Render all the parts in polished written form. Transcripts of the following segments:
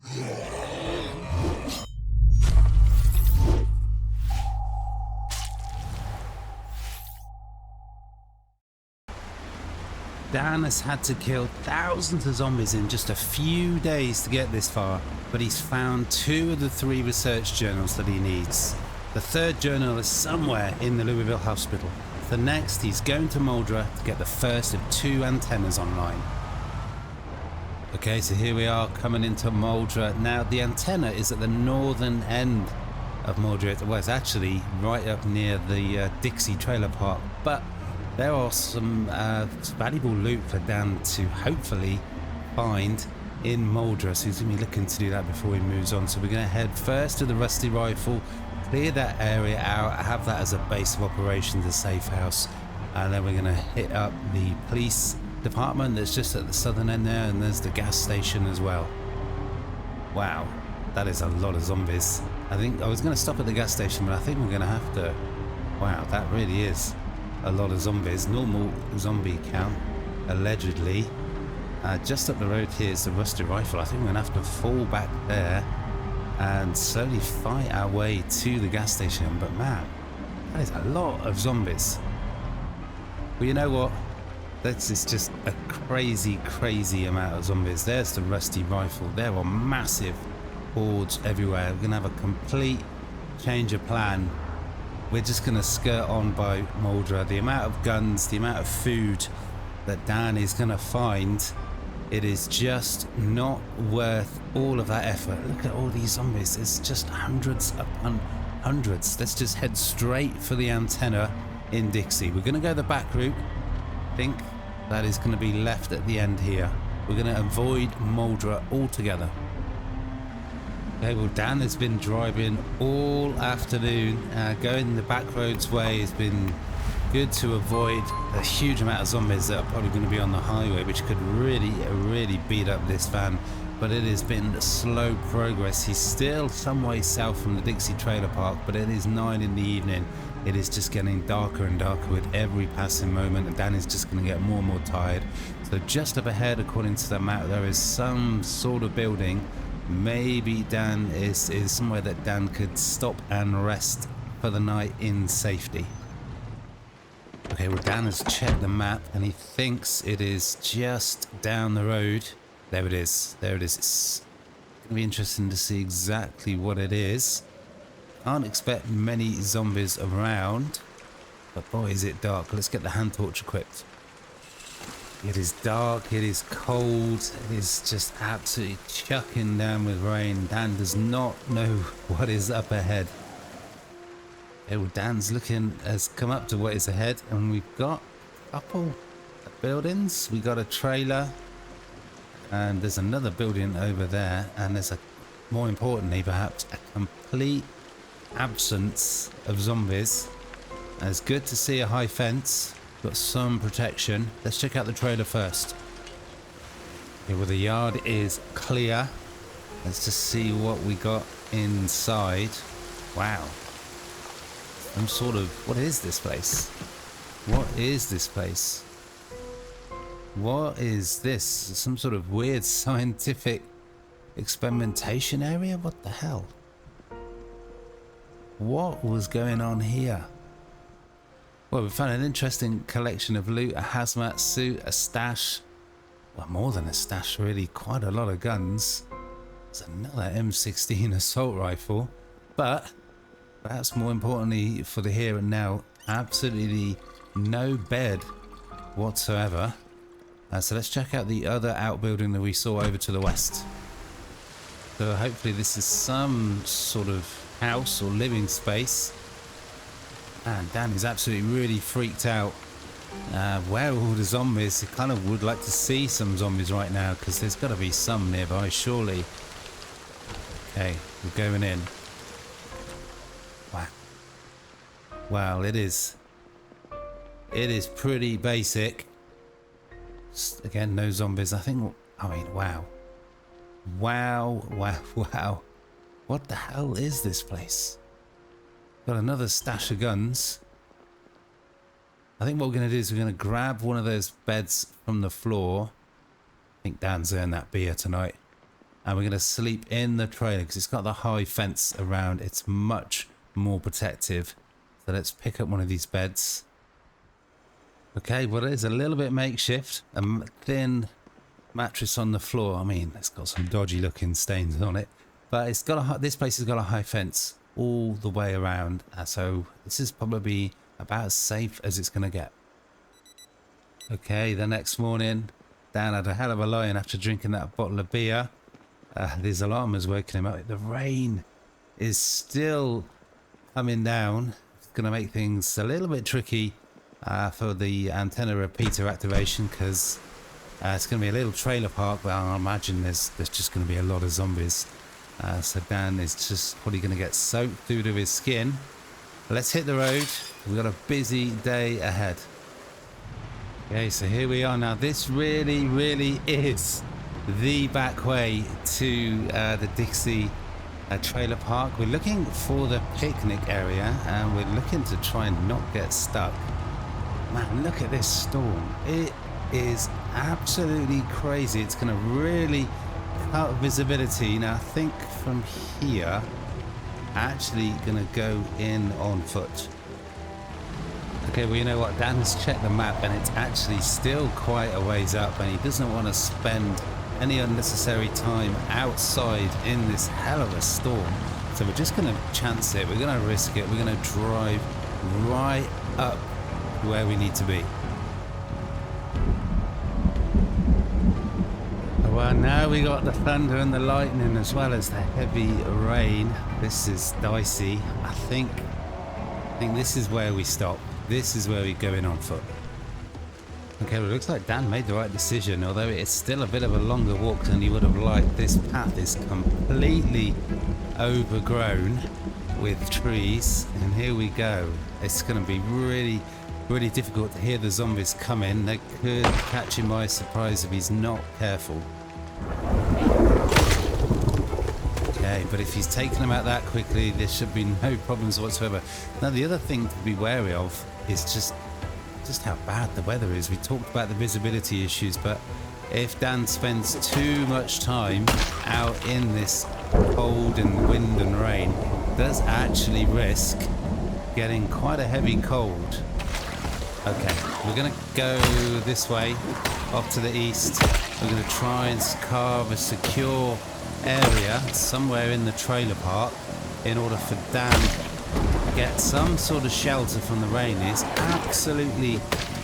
Dan has had to kill thousands of zombies in just a few days to get this far, but he's found 2 of the 3 research journals that he needs. The 3rd journal is somewhere in the Louisville hospital. The next, he's going to Muldra to get the first of 2 antennas online. Okay, so here we are coming into Muldra. Now, the antenna is at the northern end of Muldra. Well, it's actually right up near the Dixie Trailer Park, but there are some valuable loot for Dan to hopefully find in Muldra, so he's going to be looking to do that before he moves on. So we're going to head first to the Rusty Rifle, clear that area out, have that as a base of operations, a safe house, and then we're going to hit up the police department that's just at the southern end there, and there's the gas station as well. Wow, that is a lot of zombies. I think I was going to stop at the gas station, but I think we're going to have to. Wow, that really is a lot of zombies. Normal zombie count, allegedly. Just up the road here is the Rusty Rifle. I think we're going to have to fall back there and slowly fight our way to the gas station. But man, that is a lot of zombies. Well, you know what? This is just a crazy amount of zombies. There's the Rusty Rifle. There are massive hordes everywhere. We're going to have a complete change of plan. We're just going to skirt on by Muldra. The amount of guns, the amount of food that Dan is going to find, it is just not worth all of that effort. Look at all these zombies. It's just hundreds upon hundreds. Let's just head straight for the antenna in Dixie. We're going to go the back route. I think that is going to be left at the end here. We're going to avoid Muldra altogether. Okay, well, Dan has been driving all afternoon. Going the back roads way has been good to avoid a huge amount of zombies that are probably going to be on the highway, which could really beat up this van. But it has been slow progress. He's still some way south from the Dixie Trailer Park, but it is 9 in the evening. It is just getting darker and darker with every passing moment, and Dan is just going to get more and more tired. So just up ahead, according to the map, there is some sort of building. Maybe Dan is somewhere that Dan could stop and rest for the night in safety. Okay, well, Dan has checked the map and he thinks it is just down the road. There it is. There it is. It's going to be interesting to see exactly what it is. Can't expect many zombies around, but boy, is it dark. Let's get the hand torch equipped. It is dark, it is cold, it is just absolutely chucking down with rain. Dan does not know what is up ahead. Okay, well, Dan's has come up to what is ahead, and we've got a couple of buildings. We got a trailer, and there's another building over there, and there's more importantly perhaps, a complete absence of zombies. And it's good to see a high fence. Got some protection. Let's check out the trailer first. Okay, well, the yard is clear. Let's just see what we got inside. Wow. Some sort of... What is this place? What is this place? What is this? Some sort of weird scientific experimentation area? What the hell? What was going on here? Well, we found an interesting collection of loot, a hazmat suit, a stash. Well, more than a stash, really. Quite a lot of guns. There's another M16 assault rifle. But, perhaps more importantly for the here and now, absolutely no bed whatsoever. So let's check out the other outbuilding that we saw over to the west. So hopefully this is some sort of house or living space. And Dan is absolutely really freaked out. Where are all the zombies? I kind of would like to see some zombies right now, because there's got to be some nearby, surely. Okay, we're going in. Wow. Wow, it is pretty basic. Again, no zombies. I mean, wow. Wow. What the hell is this place? Got another stash of guns. I think what we're going to do is we're going to grab one of those beds from the floor. I think Dan's earned that beer tonight. and we're going to sleep in the trailer because it's got the high fence around. It's much more protective. So let's pick up one of these beds. Okay, well, it is a little bit makeshift. A thin mattress on the floor. I mean, it's got some dodgy looking stains on it, but it's got this place has got a high fence all the way around. So this is probably about as safe as it's going to get. Okay, the next morning, Dan had a hell of a lie-in after drinking that bottle of beer. His alarm was waking him up. The rain is still coming down. It's going to make things a little bit tricky for the antenna repeater activation because it's going to be a little trailer park, but I imagine there's just going to be a lot of zombies. So Dan is just probably going to get soaked through to his skin. Let's hit the road. We've got a busy day ahead. Okay, so here we are now. This really is the back way to the Dixie trailer park. We're looking for the picnic area and we're looking to try and not get stuck. Man, look at this storm. It is absolutely crazy. It's going to really cut visibility. Now I think from here actually going to go in on foot. Okay, well, you know what, Dan's checked the map and it's actually still quite a ways up and he doesn't want to spend any unnecessary time outside in this hell of a storm. So we're just going to chance it, we're going to risk it, we're going to drive right up where we need to be. Well, now we got the thunder and the lightning as well as the heavy rain. This is dicey. I think this is where we stop. This is where we go in on foot. Okay, well, it looks like Dan made the right decision, although it's still a bit of a longer walk than he would have liked. This path is completely overgrown with trees, and here we go. It's going to be really difficult to hear the zombies come in. They could catch him by surprise if he's not careful. Okay, but if he's taken them out that quickly, there should be no problems whatsoever. Now, the other thing to be wary of is just how bad the weather is. We talked about the visibility issues, but if Dan spends too much time out in this cold and wind and rain, does actually risk getting quite a heavy cold. Okay, we're going to go this way, off to the east. We're going to try and carve a secure area somewhere in the trailer park in order for Dan to get some sort of shelter from the rain. He's absolutely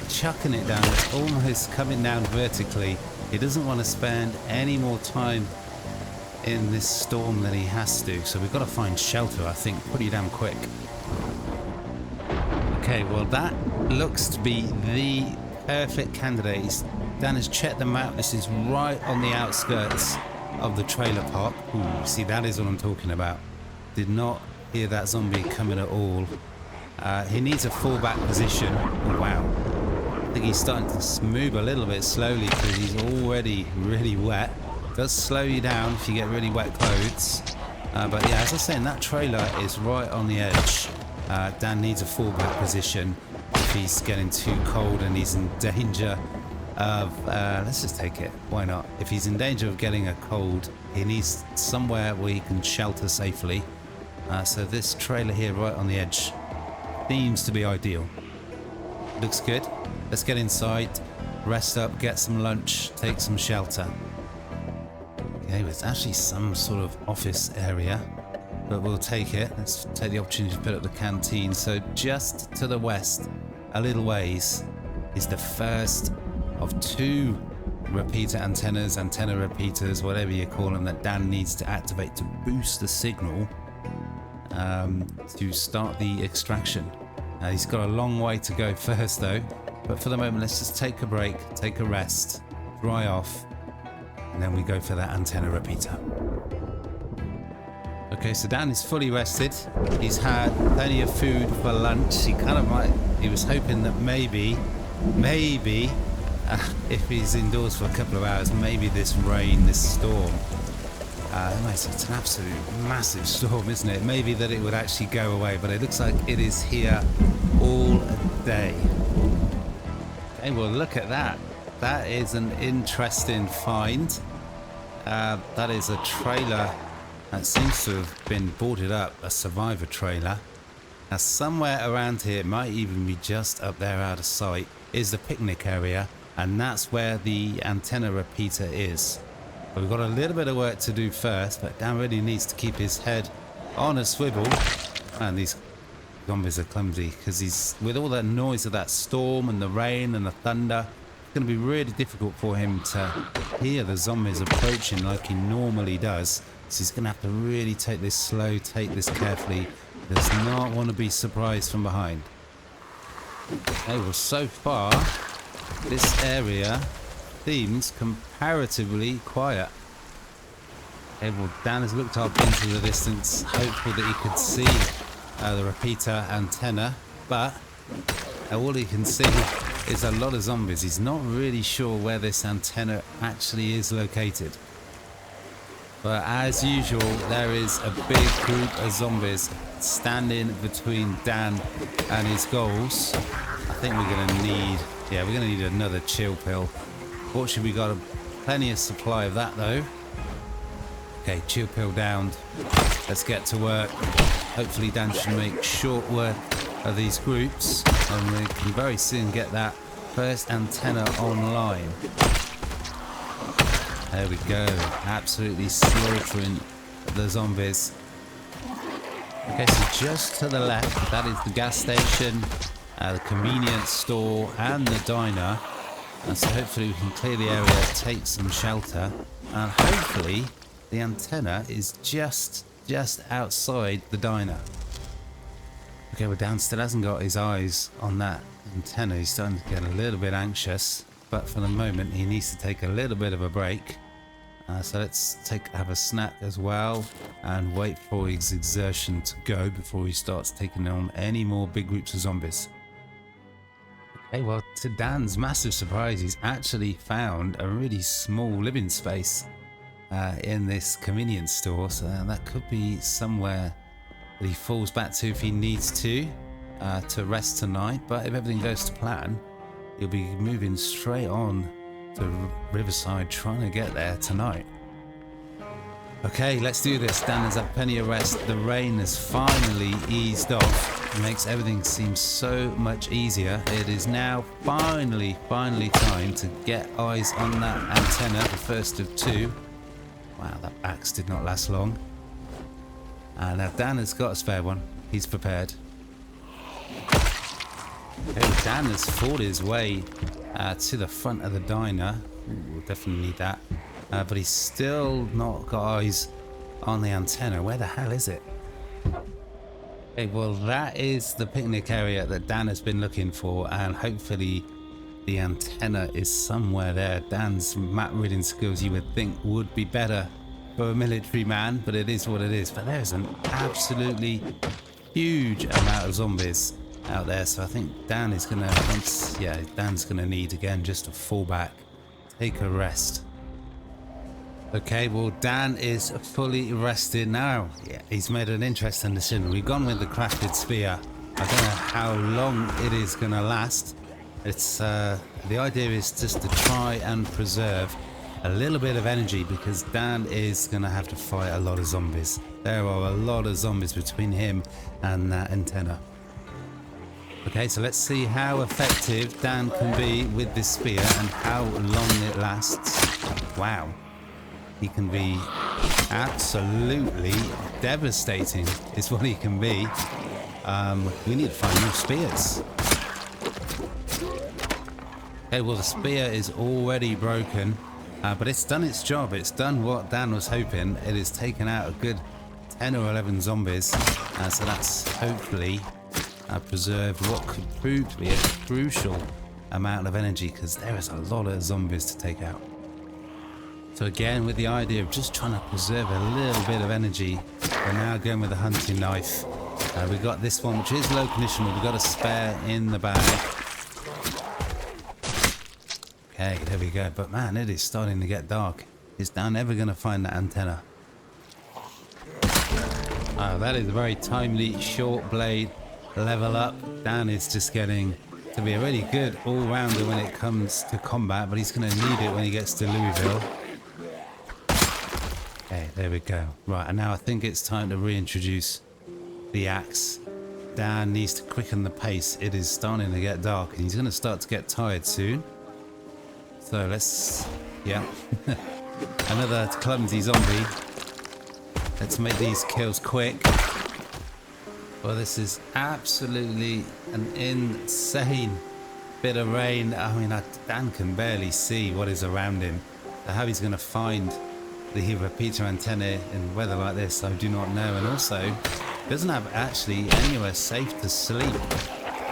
chucking it down. It's almost coming down vertically. He doesn't want to spend any more time in this storm than he has to. So we've got to find shelter, I think, pretty damn quick. Okay, well, that looks to be the perfect candidate. Dan has checked the map. This is right on the outskirts of the trailer park. Ooh, see, that is what I'm talking about. Did not hear that zombie coming at all. He needs a fallback position. Oh, wow. I think he's starting to move a little bit slowly because he's already really wet. It does slow you down if you get really wet clothes. But yeah, as I was saying, that trailer is right on the edge. Dan needs a fallback position if he's getting too cold and he's in danger of, let's just take it, why not? If he's in danger of getting a cold, he needs somewhere where he can shelter safely. So this trailer here right on the edge seems to be ideal. Looks good. Let's get inside, rest up, get some lunch, take some shelter. Okay, it's actually some sort of office area, but we'll take it. Let's take the opportunity to put up the canteen. So just to the west, a little ways, is the first of two repeater antennas, antenna repeaters, whatever you call them, that Dan needs to activate to boost the signal to start the extraction. He's got a long way to go first though, but for the moment let's just take a break, take a rest, dry off, and then we go for that antenna repeater. Okay, so Dan is fully rested. He's had plenty of food for lunch. He was hoping that maybe if he's indoors for a couple of hours, maybe this rain, this storm, it's an absolute massive storm, isn't it? Maybe that it would actually go away, but it looks like it is here all day. Okay, well, look at that. That is an interesting find. That is a trailer that seems to have been boarded up, a survivor trailer. Now somewhere around here, it might even be just up there out of sight, is the picnic area, and that's where the antenna repeater is. But we've got a little bit of work to do first, but Dan really needs to keep his head on a swivel. And these zombies are clumsy because he's, with all the noise of that storm and the rain and the thunder, it's going to be really difficult for him to hear the zombies approaching like he normally does. So he's going to have to really take this slow, take this carefully. He does not want to be surprised from behind. Okay, well, so far, this area seems comparatively quiet. Okay, well, Dan has looked up into the distance, hopeful that he could see the repeater antenna, but all he can see is a lot of zombies. He's not really sure where this antenna actually is located. But as usual, there is a big group of zombies standing between Dan and his goals. I think we're going to need, we're going to need another chill pill. Fortunately, we got plenty of supply of that though. Okay, chill pill downed. Let's get to work. Hopefully Dan should make short work of these groups, and we can very soon get that first antenna online. There we go, absolutely slaughtering the zombies. Okay, so just to the left, that is the gas station, the convenience store, and the diner. And so hopefully we can clear the area, take some shelter, and hopefully the antenna is just outside the diner. Okay, well, Dan still hasn't got his eyes on that antenna. He's starting to get a little bit anxious, but for the moment he needs to take a little bit of a break. So let's have a snack as well and wait for his exertion to go before he starts taking on any more big groups of zombies. Okay, well, to Dan's massive surprise, he's actually found a really small living space in this convenience store, so that could be somewhere that he falls back to if he needs to rest tonight. But if everything goes to plan, he'll be moving straight on to Riverside, trying to get there tonight. Okay, let's do this. Dan has had plenty of rest. The rain has finally eased off. It makes everything seem so much easier. It is now finally time to get eyes on that antenna, the first of two. Wow, that axe did not last long. And now Dan has got a spare one. He's prepared. Okay, Dan has fought his way to the front of the diner. Ooh, we'll definitely need that. But he's still not got eyes on the antenna. Where the hell is it? Okay, well, that is the picnic area that Dan has been looking for, and hopefully the antenna is somewhere there. Dan's map reading skills, you would think, would be better for a military man, but it is what it is. But there's an absolutely huge amount of zombies out there, so I think Dan is gonna Dan's gonna need again just to fall back, take a rest. Okay, well, Dan is fully rested now. He's made an interesting decision. We've gone with the crafted spear. I don't know how long it is gonna last. It's the idea is just to try and preserve a little bit of energy, because Dan is gonna have to fight a lot of zombies. There are a lot of zombies between him and that antenna. Okay, so let's see how effective Dan can be with this spear and how long it lasts. Wow, he can be absolutely devastating is what he can be. We need to find new spears. Okay, well, the spear is already broken, but it's done its job. It's done what Dan was hoping. It has taken out a good 10 or 11 zombies, so that's hopefully preserved what could prove to be a crucial amount of energy, because there is a lot of zombies to take out. So again, with the idea of just trying to preserve a little bit of energy, we're now going with the hunting knife. We've got this one, which is low condition. We've got a spare in the bag. Okay, there we go. But man, it is starting to get dark. Is Dan ever going to find that antenna? Oh, that is a very timely short blade level up. Dan is just getting to be a really good all-rounder when it comes to combat, but he's going to need it when he gets to Louisville. there we go. Right, and now I think it's time to reintroduce the axe. Dan needs to quicken the pace. It is starting to get dark and he's going to start to get tired soon. So let's, yeah, another clumsy zombie. Let's make these kills quick. Well, this is absolutely an insane bit of rain. I mean, Dan can barely see what is around him. So how he's going to find the repeater antenna in weather like this, I do not know. And also, doesn't have actually anywhere safe to sleep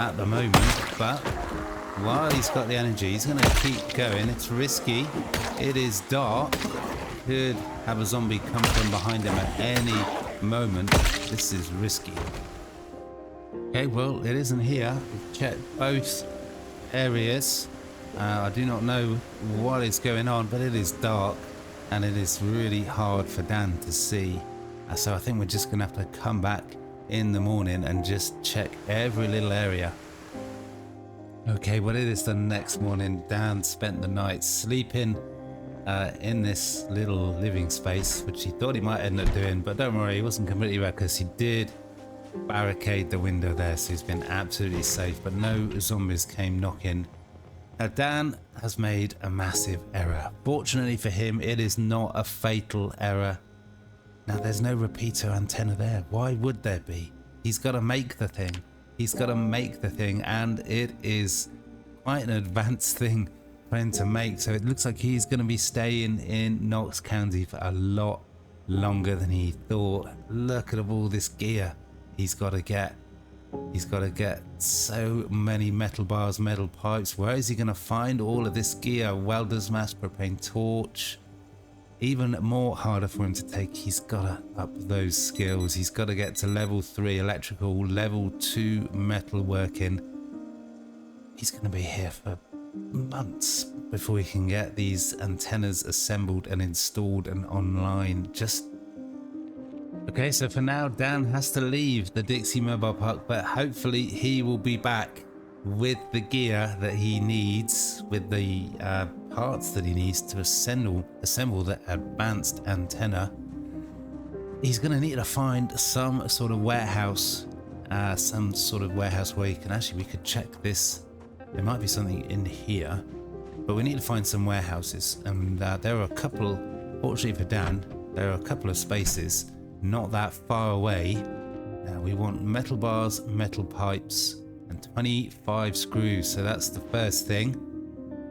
at the moment. But while he's got the energy, he's going to keep going. It's risky. It is dark. Could have a zombie come from behind him at any moment. This is risky. Okay, well, it isn't here. We've checked both areas. I do not know what is going on, but it is dark and it is really hard for Dan to see. So I think we're just gonna have to come back in the morning and just check every little area. Okay, well, it is the next morning. Dan spent the night sleeping in this little living space, which he thought he might end up doing, but don't worry, he wasn't completely right because he did barricade the window there, so he's been absolutely safe, but no zombies came knocking. Now, Dan has made a massive error. Fortunately for him, it is not a fatal error. Now, there's no repeater antenna there. Why would there be? He's got to make the thing. He's got to make the thing, and it is quite an advanced thing for him to make. So it looks like he's going to be staying in Knox County for a lot longer than he thought. Look at all this gear he's got to get. He's got to get so many metal bars, metal pipes. Where is he going to find all of this gear? Welder's mask, propane torch. Even more harder for him to take. He's got to up those skills. He's got to get to level 3 electrical, level 2 metalworking. He's going to be here for months before he can get these antennas assembled and installed and online. Just okay, so for now, Dan has to leave the Dixie Mobile Park, but hopefully he will be back with the gear that he needs, with the parts that he needs to assemble the advanced antenna. He's going to need to find some sort of warehouse, where you can actually, we could check this. There might be something in here, but we need to find some warehouses, and there are a couple, fortunately for Dan, there are a couple of spaces not that far away. We want metal bars, metal pipes, and 25 screws. So that's the first thing.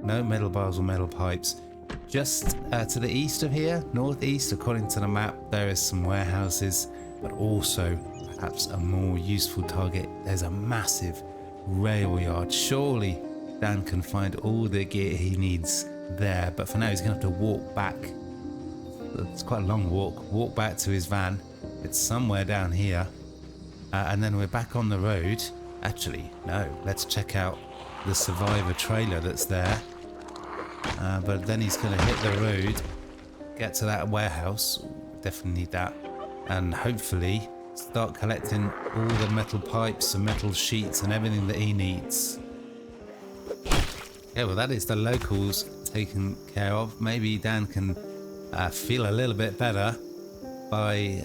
No metal bars or metal pipes. Just to the east of here, northeast, according to the map, there is some warehouses, but also perhaps a more useful target. There's a massive rail yard. Surely Dan can find all the gear he needs there, but for now he's gonna have to walk back. It's quite a long walk back to his van. It's somewhere down here, and then we're back on the road. Actually, no, let's check out the survivor trailer that's there, but then he's going to hit the road, get to that warehouse, definitely need that, and hopefully start collecting all the metal pipes and metal sheets and everything that he needs. Yeah, well, that is the locals taken care of. Maybe Dan can feel a little bit better by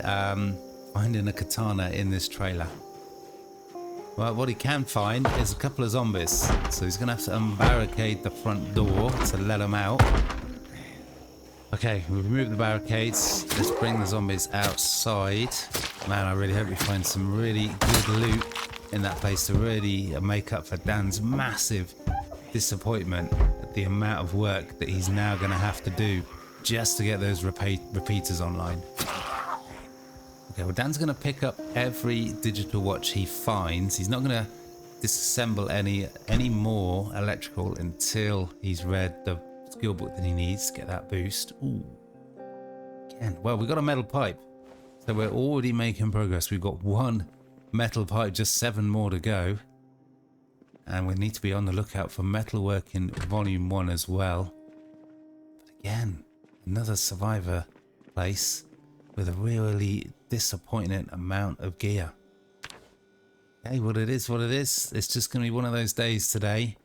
finding a katana in this trailer. Well, what he can find is a couple of zombies, so he's gonna have to unbarricade the front door to let them out. Okay, we've removed the barricades. Let's bring the zombies outside. Man, I really hope we find some really good loot in that place to really make up for Dan's massive disappointment at the amount of work that he's now gonna have to do just to get those repeaters online. Okay, well, Dan's going to pick up every digital watch he finds. He's not going to disassemble any more electrical until he's read the skill book that he needs to get that boost. Ooh. Again, well, we've got a metal pipe, so we're already making progress. We've got one metal pipe, just 7 more to go. And we need to be on the lookout for metalworking volume 1 as well. But again, another survivor place with a really disappointing amount of gear. Okay, well, it is what it is. It's just going to be one of those days today.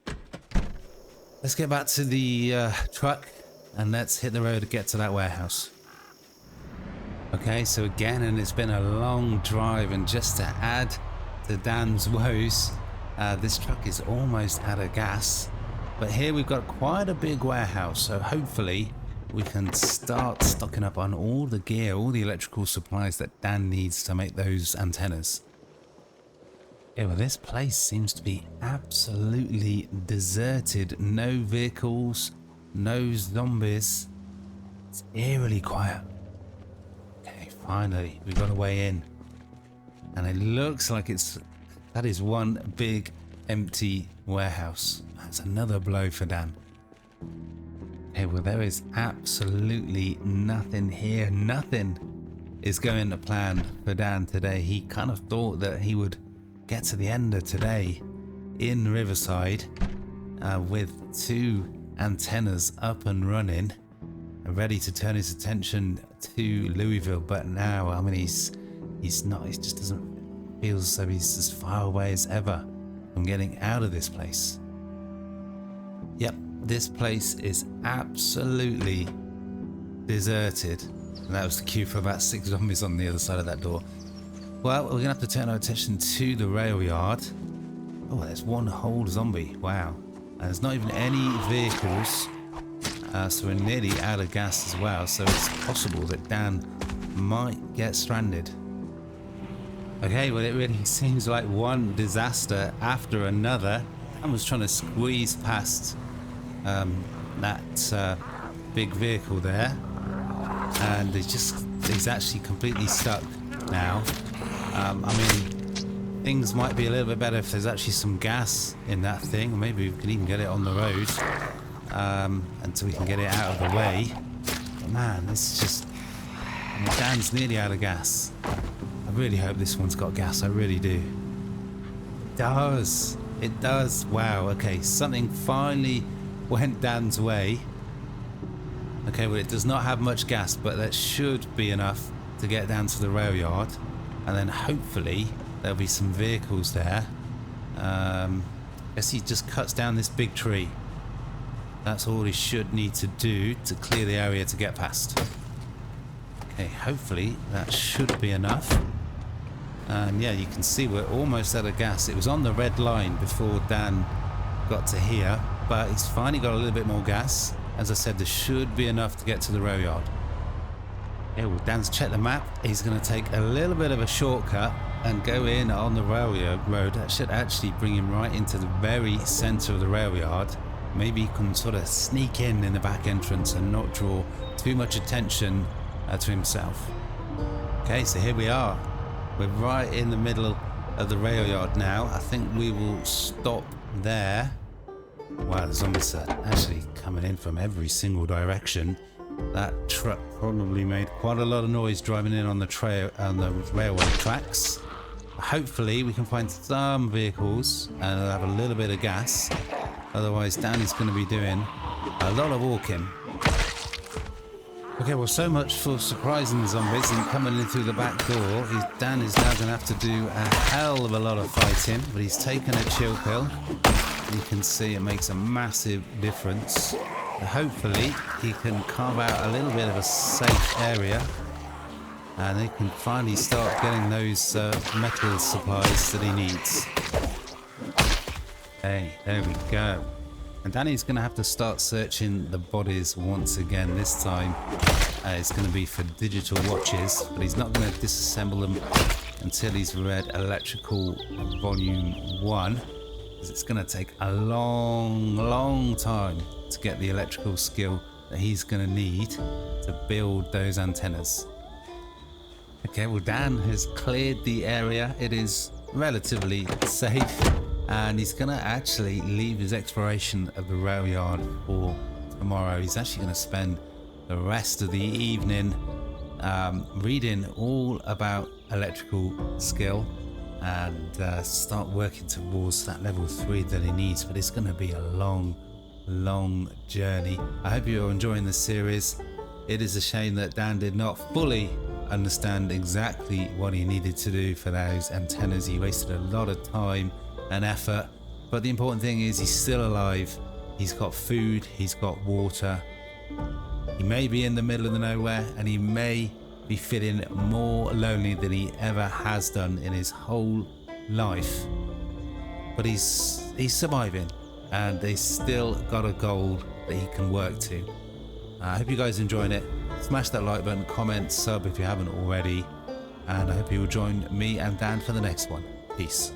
Let's get back to the truck and let's hit the road to get to that warehouse. Okay, so again, and it's been a long drive, and just to add to Dan's woes, this truck is almost out of gas. But here we've got quite a big warehouse, so hopefully we can start stocking up on all the gear, all the electrical supplies that Dan needs to make those antennas. Yeah, well, this place seems to be absolutely deserted. No vehicles, no zombies. It's eerily quiet. Okay, finally, we got a way in. And it looks like that is one big empty warehouse. That's another blow for Dan. Okay, well, there is absolutely nothing here. Nothing is going to plan for Dan today. He kind of thought that he would get to the end of today in Riverside with 2 antennas up and running, ready to turn his attention to Louisville. But now, I mean, he's not. He just doesn't feel as though he's as far away as ever from getting out of this place. Yep, this place is absolutely deserted. And that was the cue for about 6 zombies on the other side of that door. Well, we're going to have to turn our attention to the rail yard. Oh, there's one whole zombie. Wow. And there's not even any vehicles. So we're nearly out of gas as well. So it's possible that Dan might get stranded. Okay, well, it really seems like one disaster after another. Dan was trying to squeeze past that big vehicle there. And he's actually completely stuck now. I mean, things might be a little bit better if there's actually some gas in that thing. Or maybe we can even get it on the road until we can get it out of the way. But man, this is I mean, Dan's nearly out of gas. I really hope this one's got gas. I really do. It does. It does. Wow. Okay, something finally went Dan's way. Okay, well, it does not have much gas, but that should be enough to get down to the rail yard. And then hopefully there'll be some vehicles there. I guess he just cuts down this big tree. That's all he should need to do to clear the area to get past. Okay, hopefully that should be enough. And yeah, you can see we're almost out of gas. It was on the red line before Dan got to here, but he's finally got a little bit more gas. As I said, there should be enough to get to the rail yard. Yeah, well, Dan's checked the map. He's going to take a little bit of a shortcut and go in on the rail road. That should actually bring him right into the very center of the rail yard. Maybe he can sort of sneak in the back entrance and not draw too much attention to himself. Okay, so here we are. We're right in the middle of the rail yard now. I think we will stop there. Wow, the zombies are actually coming in from every single direction. That truck probably made quite a lot of noise driving in on the railway tracks. Hopefully we can find some vehicles and have a little bit of gas. Otherwise Dan is going to be doing a lot of walking. Okay, well, so much for surprising the zombies and coming in through the back door. Dan is now going to have to do a hell of a lot of fighting, but he's taken a chill pill. You can see it makes a massive difference. Hopefully he can carve out a little bit of a safe area and he can finally start getting those metal supplies that he needs. Hey, there we go. And Danny's going to have to start searching the bodies once again. This time it's going to be for digital watches, but he's not going to disassemble them until he's read Electrical Volume 1, because it's going to take a long time to get the electrical skill that he's going to need to build those antennas. Okay, well, Dan has cleared the area. It is relatively safe, and he's going to actually leave his exploration of the rail yard for tomorrow. He's actually going to spend the rest of the evening reading all about electrical skill and start working towards that level 3 that he needs. But it's going to be a long journey. I hope you're enjoying this series. It is a shame that Dan did not fully understand exactly what he needed to do for those antennas. He wasted a lot of time and effort, but the important thing is he's still alive. He's got food, he's got water. He may be in the middle of the nowhere and he may be feeling more lonely than he ever has done in his whole life. But he's surviving, and he's still got a goal that he can work to. I hope you guys are enjoying it. Smash that like button, comment, sub if you haven't already, and I hope you will join me and Dan for the next one. Peace.